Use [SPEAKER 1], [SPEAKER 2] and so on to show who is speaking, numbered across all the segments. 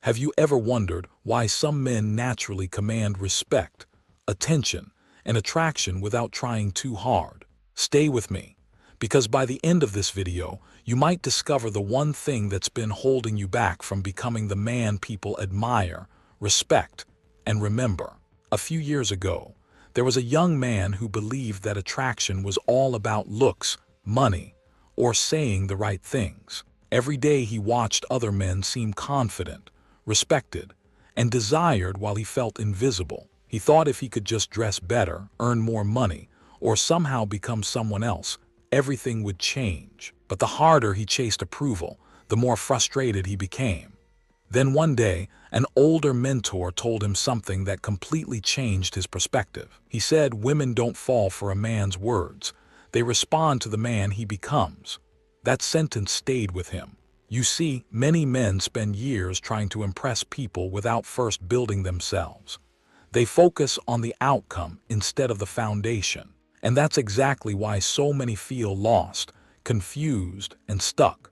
[SPEAKER 1] Have you ever wondered why some men naturally command respect, attention, and attraction without trying too hard? Stay with me, because by the end of this video, you might discover the one thing that's been holding you back from becoming the man people admire, respect, and remember. A few years ago, there was a young man who believed that attraction was all about looks, money, or saying the right things. Every day he watched other men seem confident, respected, and desired while he felt invisible. He thought if he could just dress better, earn more money, or somehow become someone else, everything would change. But the harder he chased approval, the more frustrated he became. Then one day, an older mentor told him something that completely changed his perspective. He said, "Women don't fall for a man's words. They respond to the man he becomes." That sentence stayed with him. You see, many men spend years trying to impress people without first building themselves. They focus on the outcome instead of the foundation. And that's exactly why so many feel lost, confused, and stuck.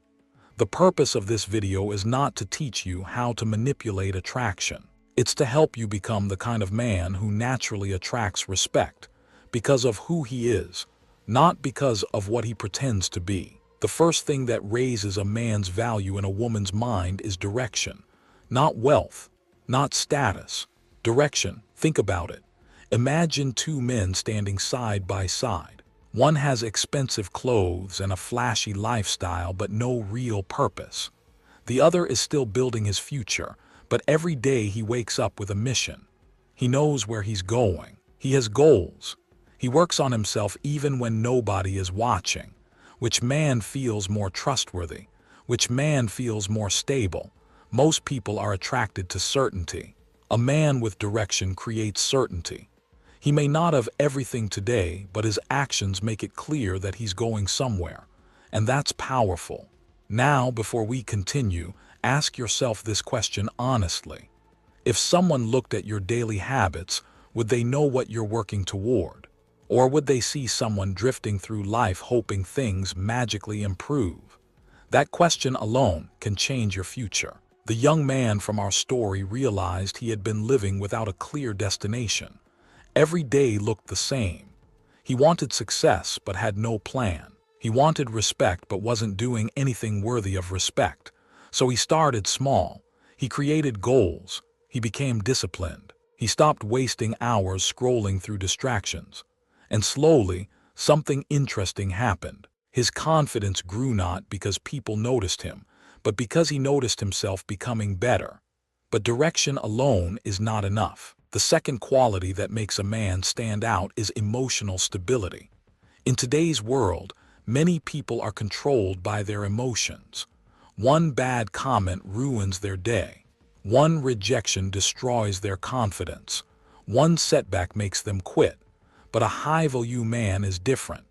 [SPEAKER 1] The purpose of this video is not to teach you how to manipulate attraction. It's to help you become the kind of man who naturally attracts respect because of who he is, not because of what he pretends to be. The first thing that raises a man's value in a woman's mind is direction, not wealth, not status. Direction, think about it. Imagine two men standing side by side. One has expensive clothes and a flashy lifestyle but no real purpose. The other is still building his future, but every day he wakes up with a mission. He knows where he's going. He has goals. He works on himself even when nobody is watching. Which man feels more trustworthy? Which man feels more stable? Most people are attracted to certainty. A man with direction creates certainty. He may not have everything today, but his actions make it clear that he's going somewhere. And that's powerful. Now, before we continue, ask yourself this question honestly. If someone looked at your daily habits, would they know what you're working toward? Or would they see someone drifting through life hoping things magically improve? That question alone can change your future. The young man from our story realized he had been living without a clear destination. Every day looked the same. He wanted success but had no plan. He wanted respect but wasn't doing anything worthy of respect. So he started small. He created goals. He became disciplined. He stopped wasting hours scrolling through distractions. And slowly, something interesting happened. His confidence grew not because people noticed him, but because he noticed himself becoming better. But direction alone is not enough. The second quality that makes a man stand out is emotional stability. In today's world, many people are controlled by their emotions. One bad comment ruins their day. One rejection destroys their confidence. One setback makes them quit. But a high-value man is different.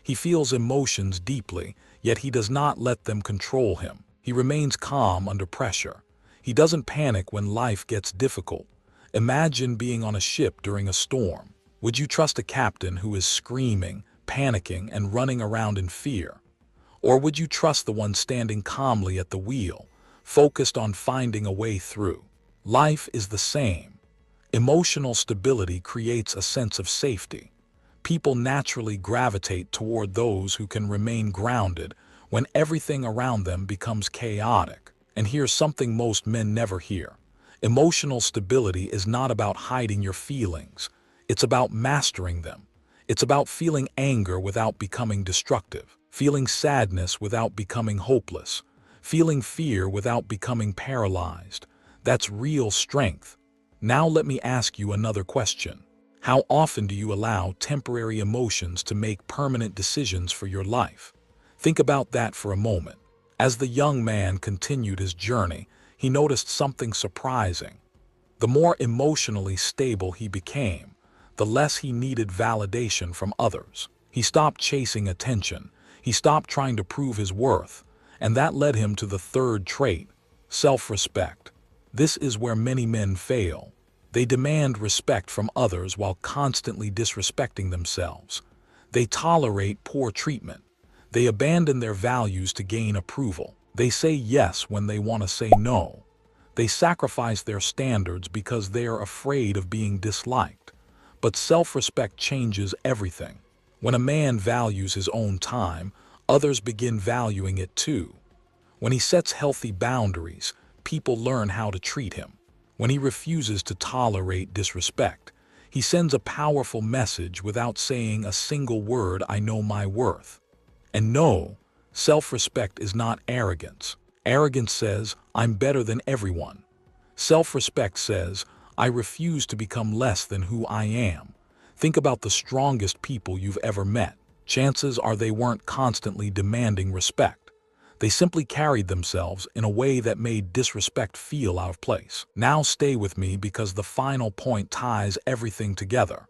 [SPEAKER 1] He feels emotions deeply, yet he does not let them control him. He remains calm under pressure. He doesn't panic when life gets difficult. Imagine being on a ship during a storm. Would you trust a captain who is screaming, panicking, and running around in fear? Or would you trust the one standing calmly at the wheel, focused on finding a way through? Life is the same. Emotional stability creates a sense of safety. People naturally gravitate toward those who can remain grounded when everything around them becomes chaotic. And here's something most men never hear. Emotional stability is not about hiding your feelings. It's about mastering them. It's about feeling anger without becoming destructive, feeling sadness without becoming hopeless, feeling fear without becoming paralyzed. That's real strength. Now let me ask you another question. How often do you allow temporary emotions to make permanent decisions for your life? Think about that for a moment. As the young man continued his journey, he noticed something surprising. The more emotionally stable he became, the less he needed validation from others. He stopped chasing attention. He stopped trying to prove his worth. And that led him to the third trait, self-respect. This is where many men fail. They demand respect from others while constantly disrespecting themselves. They tolerate poor treatment. They abandon their values to gain approval. They say yes when they want to say no. They sacrifice their standards because they are afraid of being disliked. But self-respect changes everything. When a man values his own time, others begin valuing it too. When he sets healthy boundaries, people learn how to treat him. When he refuses to tolerate disrespect, he sends a powerful message without saying a single word, "I know my worth." And no, self-respect is not arrogance. Arrogance says, "I'm better than everyone." Self-respect says, "I refuse to become less than who I am." Think about the strongest people you've ever met. Chances are they weren't constantly demanding respect. They simply carried themselves in a way that made disrespect feel out of place. Now stay with me because the final point ties everything together.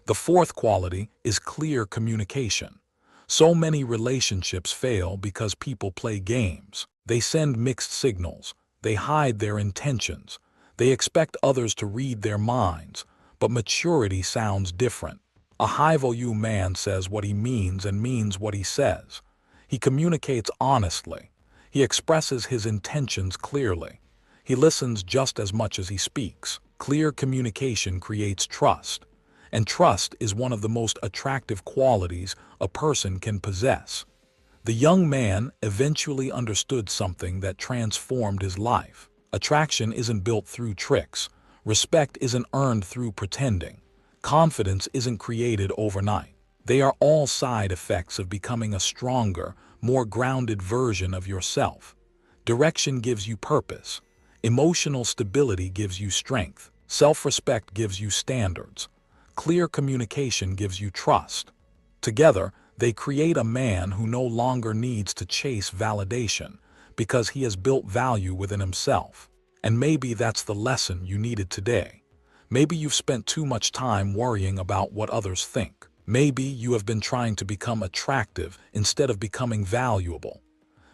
[SPEAKER 1] The fourth quality is clear communication. So many relationships fail because people play games. They send mixed signals. They hide their intentions. They expect others to read their minds. But maturity sounds different. A high-value man says what he means and means what he says. He communicates honestly. He expresses his intentions clearly. He listens just as much as he speaks. Clear communication creates trust. And trust is one of the most attractive qualities a person can possess. The young man eventually understood something that transformed his life. Attraction isn't built through tricks. Respect isn't earned through pretending. Confidence isn't created overnight. They are all side effects of becoming a stronger, more grounded version of yourself. Direction gives you purpose. Emotional stability gives you strength. Self-respect gives you standards. Clear communication gives you trust. Together, they create a man who no longer needs to chase validation because he has built value within himself. And maybe that's the lesson you needed today. Maybe you've spent too much time worrying about what others think. Maybe you have been trying to become attractive instead of becoming valuable.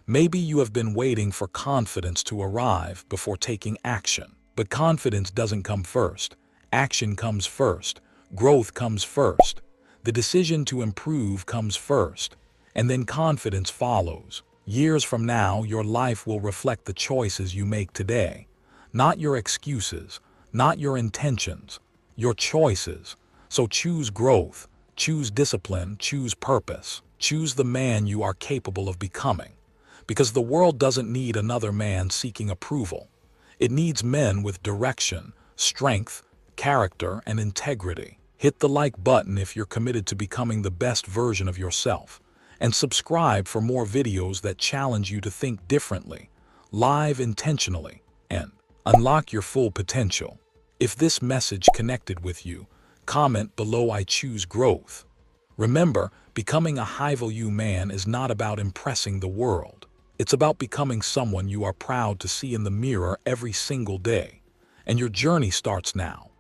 [SPEAKER 1] Maybe you have been waiting for confidence to arrive before taking action. But confidence doesn't come first. Action comes first. Growth comes first. The decision to improve comes first. And then confidence follows. Years from now, your life will reflect the choices you make today. Not your excuses, not your intentions, your choices. So choose growth. Choose discipline, choose purpose, choose the man you are capable of becoming. Because the world doesn't need another man seeking approval. It needs men with direction, strength, character, and integrity. Hit the like button if you're committed to becoming the best version of yourself. And subscribe for more videos that challenge you to think differently, live intentionally, and unlock your full potential. If this message connected with you, comment below "I choose growth." Remember, becoming a high-value man is not about impressing the world. It's about becoming someone you are proud to see in the mirror every single day. And your journey starts now.